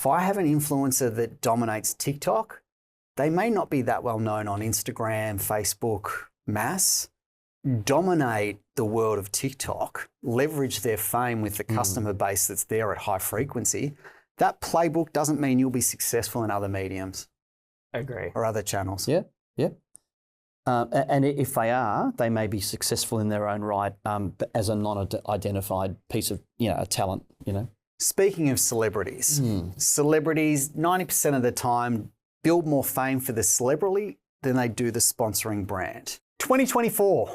If I have an influencer that dominates TikTok, they may not be that well known on Instagram, Facebook, mass. Dominate the world of TikTok, leverage their fame with the customer base that's there at high frequency. That playbook doesn't mean you'll be successful in other mediums. Agree. Or other channels. Yeah, yeah. And if they are, they may be successful in their own right as a non-identified piece of, a talent, Speaking of celebrities, celebrities 90% of the time build more fame for the celebrity than they do the sponsoring brand. 2024,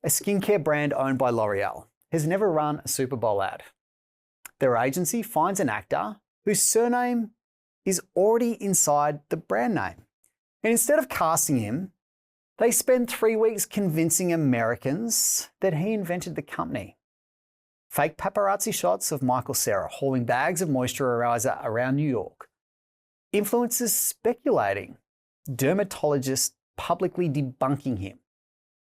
a skincare brand owned by L'Oreal has never run a Super Bowl ad. Their agency finds an actor whose surname is already inside the brand name. And instead of casting him, they spend 3 weeks convincing Americans that he invented the company. Fake paparazzi shots of Michael Cera hauling bags of moisturizer around New York. Influencers speculating. Dermatologists publicly debunking him.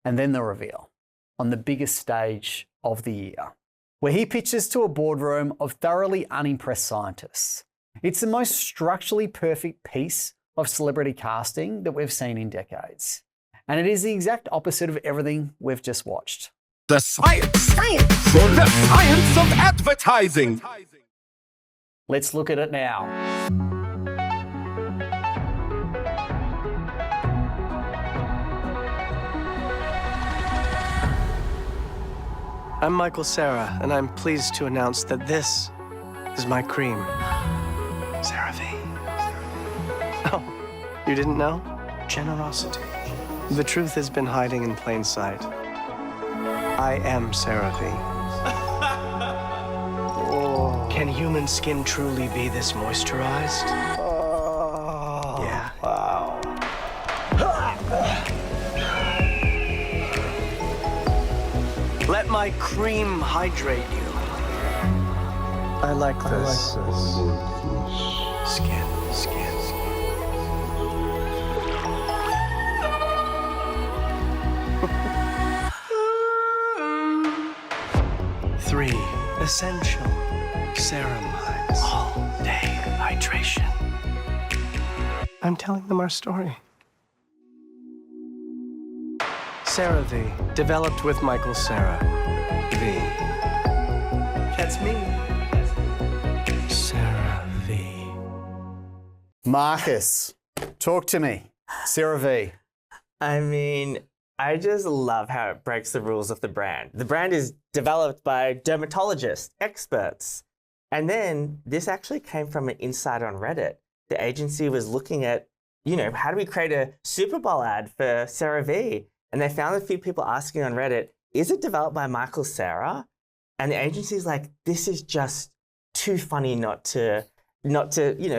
And then the reveal on the biggest stage of the year, where he pitches to a boardroom of thoroughly unimpressed scientists. It's the most structurally perfect piece of celebrity casting that we've seen in decades. And it is the exact opposite of everything we've just watched. The science of advertising. Let's look at it now. I'm Michael Cera, and I'm pleased to announce that this is my cream. CeraVe. Oh, you didn't know? Generosity. The truth has been hiding in plain sight. I am CeraVe. Oh. Can human skin truly be this moisturized? Oh, yeah. Wow. Let my cream hydrate you. I like this. Skin. 3 essential ceramides. All-day hydration. I'm telling them our story. CeraVe, developed with Michael Cera. V. That's me. CeraVe. Marcus, talk to me. CeraVe. I mean, I just love how it breaks the rules of the brand. The brand is developed by dermatologists, experts. And then this actually came from an insight on Reddit. The agency was looking at, how do we create a Super Bowl ad for CeraVe? And they found a few people asking on Reddit, is it developed by Michael Cera? And the agency's like, this is just too funny not to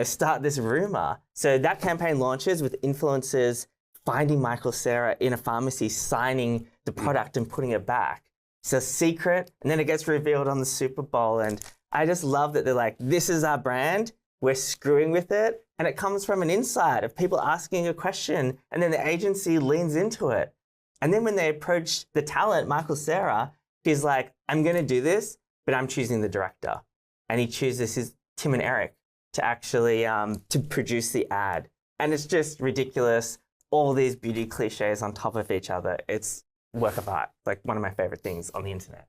start this rumor. So that campaign launches with influencers finding Michael Cera in a pharmacy, signing the product and putting it back. It's a secret, and then it gets revealed on the Super Bowl. And I just love that they're like, this is our brand, we're screwing with it. And it comes from an insight of people asking a question, and then the agency leans into it. And then when they approach the talent, Michael Cera, he's like, I'm gonna do this, but I'm choosing the director. And he chooses Tim and Eric to actually to produce the ad. And it's just ridiculous. All these beauty cliches on top of each other. It's work of art, like one of my favorite things on the internet.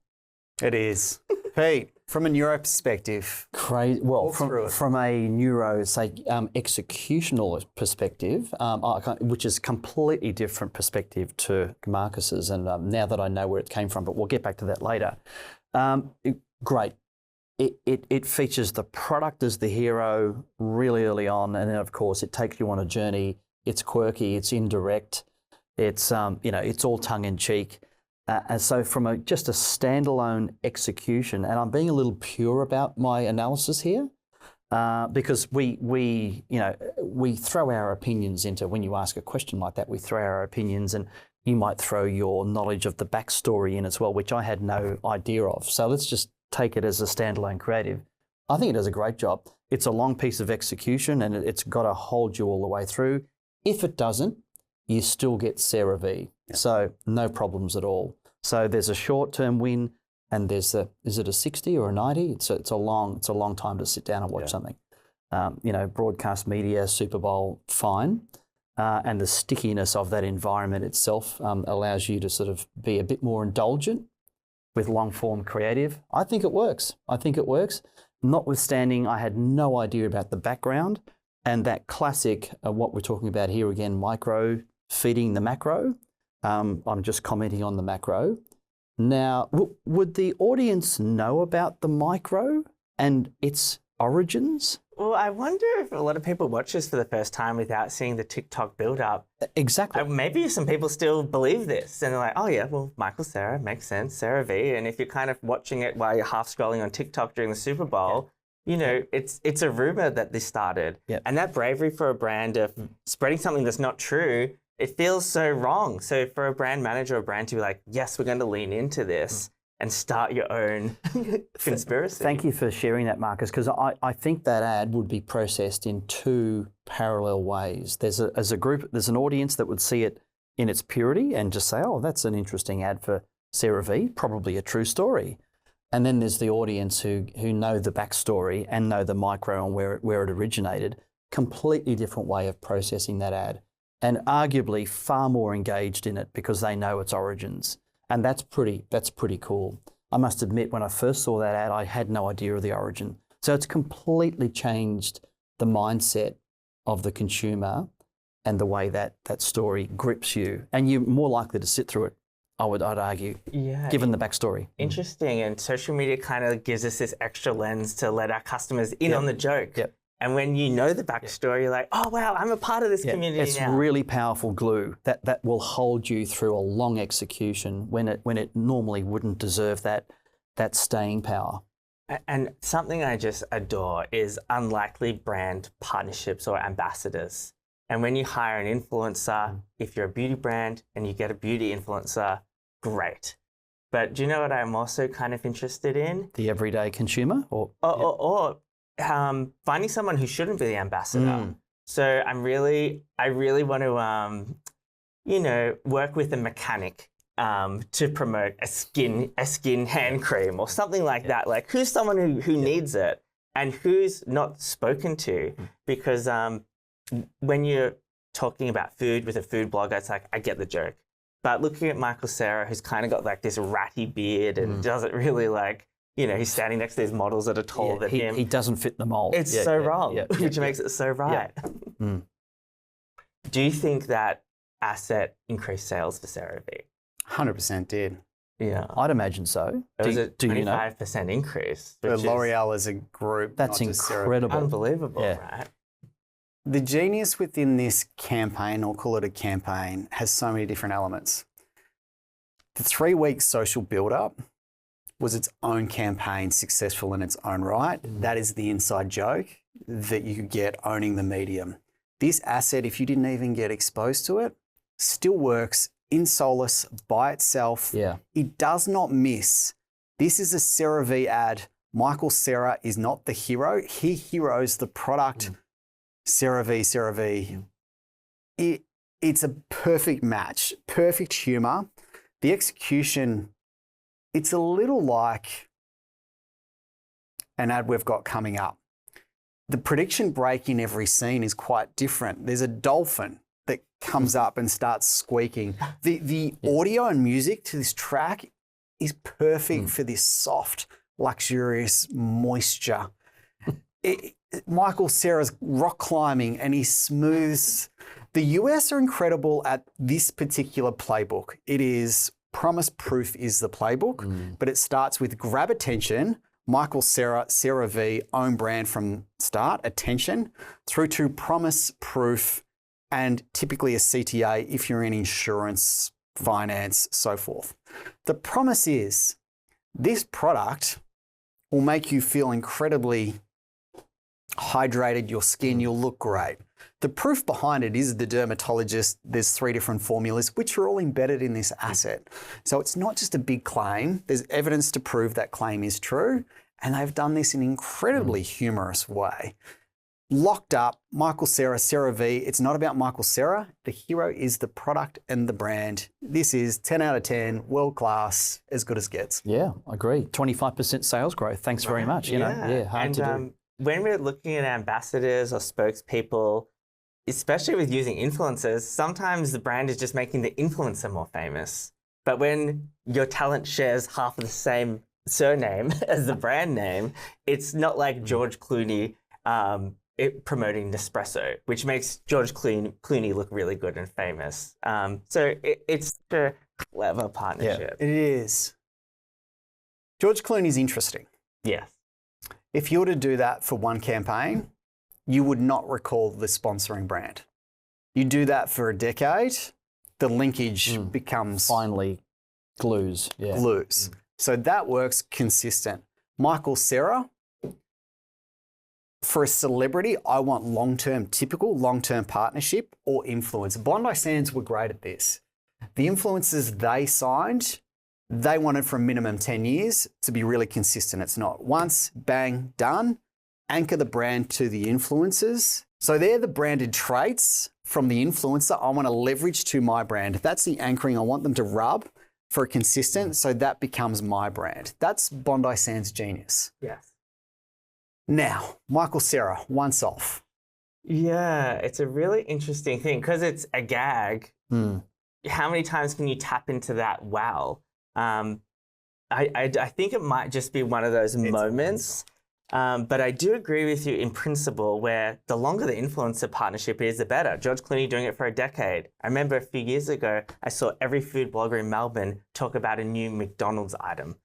It is. Pete, from a neuro perspective. Crazy. Well, from a neuro, executional perspective, which is completely different perspective to Marcus's, and now that I know where it came from, but we'll get back to that later. Great. It features the product as the hero really early on, and then of course it takes you on a journey. It's quirky, it's indirect, it's it's all tongue in cheek. And so from just a standalone execution, and I'm being a little pure about my analysis here, because we throw our opinions into, when you ask a question like that, we throw our opinions, and you might throw your knowledge of the backstory in as well, which I had no idea of. So let's just take it as a standalone creative. I think it does a great job. It's a long piece of execution, and it's got to hold you all the way through. If it doesn't, you still get CeraVe. Yeah. So no problems at all. So there's a short-term win, and is it a 60 or a 90? It's a long time to sit down and watch something. broadcast media, Super Bowl, fine. And the stickiness of that environment itself allows you to sort of be a bit more indulgent with long-form creative. I think it works. Notwithstanding, I had no idea about the background and that classic, what we're talking about here again, micro feeding the macro. I'm just commenting on the macro. Now, would the audience know about the micro and its origins? Well, I wonder if a lot of people watch this for the first time without seeing the TikTok build-up. Exactly. Maybe some people still believe this and they're like, oh yeah, well, Michael Cera makes sense, CeraVe. And if you're kind of watching it while you're half scrolling on TikTok during the Super Bowl, it's a rumor that this started. Yep. And that bravery for a brand of spreading something that's not true, it feels so wrong. So for a brand manager or a brand to be like, yes, we're going to lean into this and start your own conspiracy. Thank you for sharing that, Marcus, because I think that ad would be processed in two parallel ways. There's an audience that would see it in its purity and just say, oh, that's an interesting ad for CeraVe, probably a true story. And then there's the audience who know the backstory and know the micro and where it originated. Completely different way of processing that ad, and arguably far more engaged in it because they know its origins. And that's pretty cool. I must admit, when I first saw that ad, I had no idea of the origin. So it's completely changed the mindset of the consumer and the way that story grips you. And you're more likely to sit through it, I'd argue, given the backstory. Interesting. And social media kind of gives us this extra lens to let our customers in on the joke. Yep. And when you know the backstory, you're like, oh, wow, I'm a part of this community it's now. really powerful glue that will hold you through a long execution when it normally wouldn't deserve that staying power. And something I just adore is unlikely brand partnerships or ambassadors. And when you hire an influencer, if you're a beauty brand and you get a beauty influencer, great. But do you know what I'm also kind of interested in? The everyday consumer? Or finding someone who shouldn't be the ambassador. So I really want to, work with a mechanic to promote a skin hand cream or something like that. Like, who's someone who needs it and who's not spoken to? Because when you're talking about food with a food blogger, it's like, I get the joke. But looking at Michael Cera, who's kind of got like this ratty beard and doesn't really like, he's standing next to these models that are taller than him. He doesn't fit the mold. It's so wrong, which makes it so right. Do you think that asset increased sales for CeraVe? 100% did. Yeah. I'd imagine so. It was a 25% increase. For L'Oreal as a group. That's incredible. Unbelievable, right? The genius within this campaign, or call it a campaign, has so many different elements. The 3-week social build-up was its own campaign, successful in its own right. That is the inside joke that you could get owning the medium. This asset, if you didn't even get exposed to it, still works in solace by itself. Yeah. It does not miss. This is a CeraVe ad. Michael Cera is not the hero. He heroes the product. CeraVe. It's a perfect match, perfect humor. The execution, it's a little like an ad we've got coming up. The prediction break in every scene is quite different. There's a dolphin that comes up and starts squeaking. The audio and music to this track is perfect for this soft, luxurious moisture. Michael Cera's rock climbing and he smooths. The US are incredible at this particular playbook. It is promise proof is the playbook, but it starts with grab attention. Michael Cera, CeraVe, own brand from start, attention, through to promise proof and typically a CTA if you're in insurance, finance, so forth. The promise is this product will make you feel incredibly hydrated, your skin, you'll look great. The proof behind it is the dermatologist. There's 3 different formulas, which are all embedded in this asset. So it's not just a big claim. There's evidence to prove that claim is true. And they've done this in an incredibly humorous way. Locked up, Michael Cera, CeraVe. It's not about Michael Cera. The hero is the product and the brand. This is 10 out of 10, world class, as good as gets. Yeah, I agree. 25% sales growth. Thanks very much. Hard to do. when we're looking at ambassadors or spokespeople, especially with using influencers, sometimes the brand is just making the influencer more famous. But when your talent shares half of the same surname as the brand name, it's not like George Clooney promoting Nespresso, which makes George Clooney look really good and famous. So it's a clever partnership. It is. George Clooney's interesting. Yes. If you were to do that for one campaign, you would not recall the sponsoring brand. You do that for a decade, the linkage becomes Finally, glues. Yeah. glues. So that works consistent. Michael Cera, for a celebrity, I want typical long-term partnership or influence. Bondi Sands were great at this. The influencers they signed, they wanted for a minimum 10 years to be really consistent. It's not once, bang, done. Anchor the brand to the influencers. So they're the branded traits from the influencer I want to leverage to my brand. That's the anchoring I want them to rub for a consistent, so that becomes my brand. That's Bondi Sands genius. Yes. Now, Michael Cera, once off. Yeah, it's a really interesting thing because it's a gag. How many times can you tap into that well? I think it might just be one of those moments. But I do agree with you in principle where the longer the influencer partnership is, the better. George Clooney doing it for a decade. I remember a few years ago, I saw every food blogger in Melbourne talk about a new McDonald's item.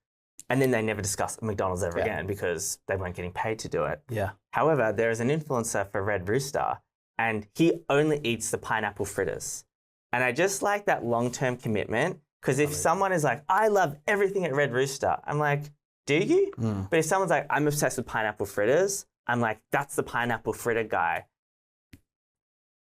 And then they never discussed McDonald's ever again because they weren't getting paid to do it. Yeah. However, there is an influencer for Red Rooster and he only eats the pineapple fritters. And I just like that long-term commitment because if someone is like, I love everything at Red Rooster, I'm like, do you? But if someone's like, I'm obsessed with pineapple fritters, I'm like, that's the pineapple fritter guy.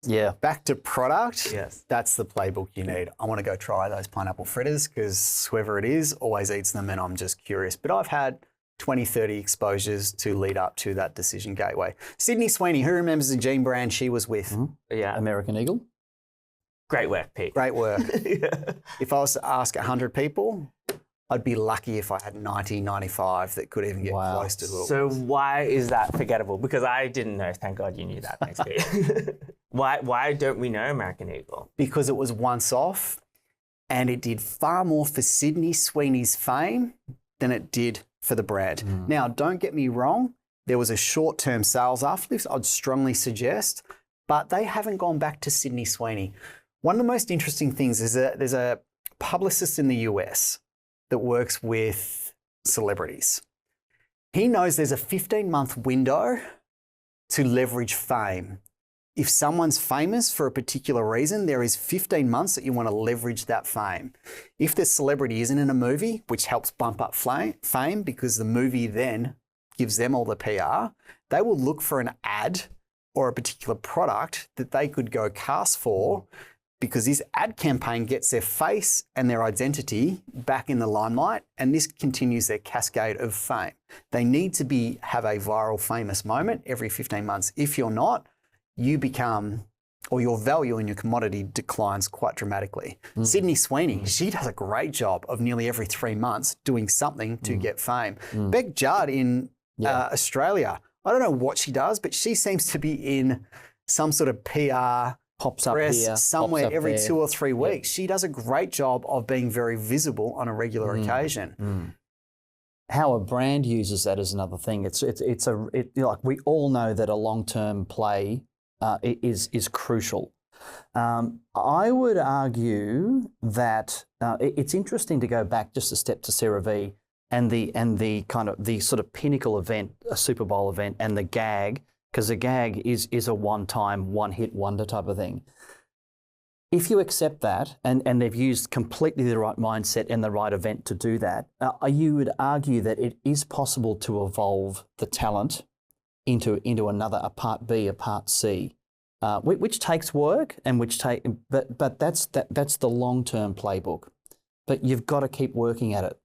Yeah. Back to product. Yes. That's the playbook you need. I want to go try those pineapple fritters because whoever it is always eats them and I'm just curious. But I've had 20, 30 exposures to lead up to that decision gateway. Sydney Sweeney, who remembers the jean brand she was with? Yeah. American Eagle. Great work, Pete. Great work. If I was to ask 100 people, I'd be lucky if I had 90, 95 that could even get close to it. So why is that forgettable? Because I didn't know. Thank God you knew that. Thanks, Pete. Why don't we know American Eagle? Because it was once off and it did far more for Sydney Sweeney's fame than it did for the brand. Now, don't get me wrong. There was a short-term sales uplift, I'd strongly suggest, but they haven't gone back to Sydney Sweeney. One of the most interesting things is that there's a publicist in the US that works with celebrities. He knows there's a 15-month window to leverage fame. If someone's famous for a particular reason, there is 15 months that you want to leverage that fame. If the celebrity isn't in a movie, which helps bump up fame because the movie then gives them all the PR, they will look for an ad or a particular product that they could go cast for because this ad campaign gets their face and their identity back in the limelight, and this continues their cascade of fame. They need to have a viral famous moment every 15 months. If you're not, you become, or your value in your commodity declines quite dramatically. Sydney Sweeney, she does a great job of nearly every 3 months doing something to get fame. Beck Judd in Australia, I don't know what she does, but she seems to be in some sort of PR Pops up press here, somewhere pops up every there. 2 or 3 weeks. She does a great job of being very visible on a regular occasion. How a brand uses that is another thing. Like we all know that a long-term play is crucial. I would argue that it's interesting to go back just a step to CeraVe and the kind of the sort of pinnacle event, a Super Bowl event, and the gag. Because a gag is a one-time, one-hit wonder type of thing. If you accept that, and they've used completely the right mindset and the right event to do that, you would argue that it is possible to evolve the talent into another, a part B, a part C, which takes work and but that's the long-term playbook. But you've got to keep working at it.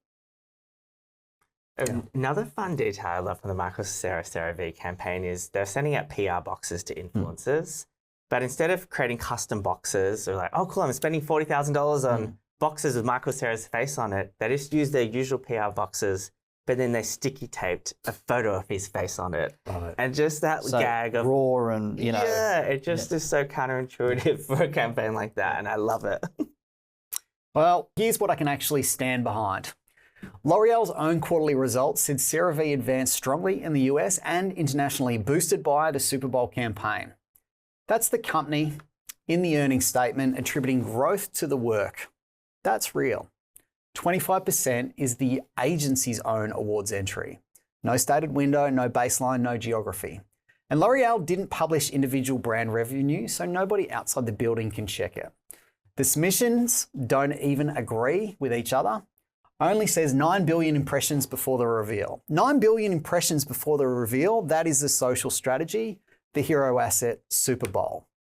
Another fun detail I love from the Michael Cera CeraVe campaign is they're sending out PR boxes to influencers, but instead of creating custom boxes or like, oh cool, I'm spending $40,000 on boxes with Michael Cera's face on it, they just use their usual PR boxes, but then they sticky taped a photo of his face on it. Love it. And just that So gag of raw and, you know. yeah, it just is so counterintuitive for a campaign like that, and I love it. Well, here's what I can actually stand behind. L'Oreal's own quarterly results said CeraVe advanced strongly in the US and internationally, boosted by the Super Bowl campaign. That's the company in the earnings statement attributing growth to the work. That's real. 25% is the agency's own awards entry. No stated window, no baseline, no geography. And L'Oreal didn't publish individual brand revenue, so nobody outside the building can check it. The submissions don't even agree with each other. Only says 9 billion impressions before the reveal. 9 billion impressions before the reveal, that is the social strategy, the hero asset, Super Bowl.